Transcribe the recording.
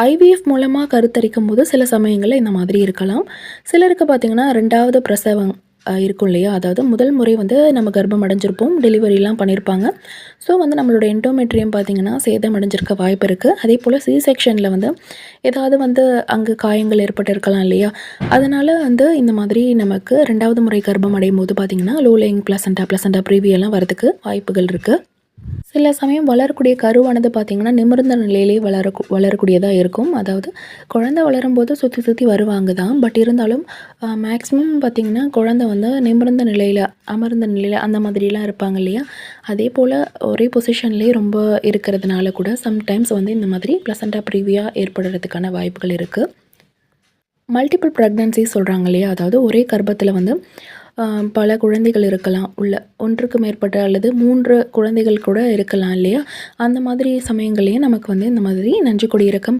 IVF மூலமா கருத்தரிக்கும்போது சில சமயங்கள்ல இந்த மாதிரி இருக்கலாம். சிலருக்கு பார்த்தீங்கன்னா 2வது பிரசவம் இருக்கும் இல்லையா? அதாவது முதல் முறை வந்து நம்ம கர்ப்பம் அடைஞ்சிருப்போம். டெலிவரிலாம் பண்ணியிருப்பாங்க. ஸோ வந்து நம்மளோட எண்டோமெட்ரியம் பார்த்தீங்கன்னா சேதமடைஞ்சிருக்க வாய்ப்பு இருக்கு. அதேபோல சி செக்ஷன்ல வந்து ஏதாவது வந்து அங்க காயங்கள் ஏற்பட்டிருக்கலாம் இல்லையா? அதனால வந்து இந்த மாதிரி நமக்கு 2வது முறை கர்ப்பம் அடையும்போது பார்த்தீங்கன்னா, லோ லேயிங் பிளசன்டா, பிளசன்டா ப்ரீவியலாம் வரதுக்கு வாய்ப்புகள் இருக்கு. சில சமயம் வளரக்கூடிய கருவானது பார்த்திங்கன்னா, நிமிர்ந்த நிலையிலேயே வளரக்கூடியதா இருக்கும். அதாவது குழந்தை வளரும்போது சுத்தி சுத்தி வருவாங்க தான். பட் இருந்தாலும் மேக்ஸிமம் பார்த்திங்கன்னா, குழந்தை வந்து நிமிர்ந்த நிலையில, அமர்ந்த நிலையில அந்த மாதிரிலாம் இருப்பாங்க இல்லையா? அதேபோல் ஒரே பொசிஷன்லேயே ரொம்ப இருக்கிறதுனால கூட சம்டைம்ஸ் வந்து இந்த மாதிரி பிளசன்டா ப்ரீவியா ஏற்படுறதுக்கான வாய்ப்புகள் இருக்கு. மல்டிபிள் ப்ரெக்னன்சி சொல்கிறாங்க இல்லையா? அதாவது ஒரே கர்ப்பத்தில் வந்து பல குழந்தைகள் இருக்கலாம். உள்ள 1க்கு மேற்பட்ட அல்லது 3 குழந்தைகள் கூட இருக்கலாம் இல்லையா? அந்த மாதிரி சமயங்கள்லயும் நமக்கு வந்து இந்த மாதிரி நஞ்சுக்கொடி இறக்கம்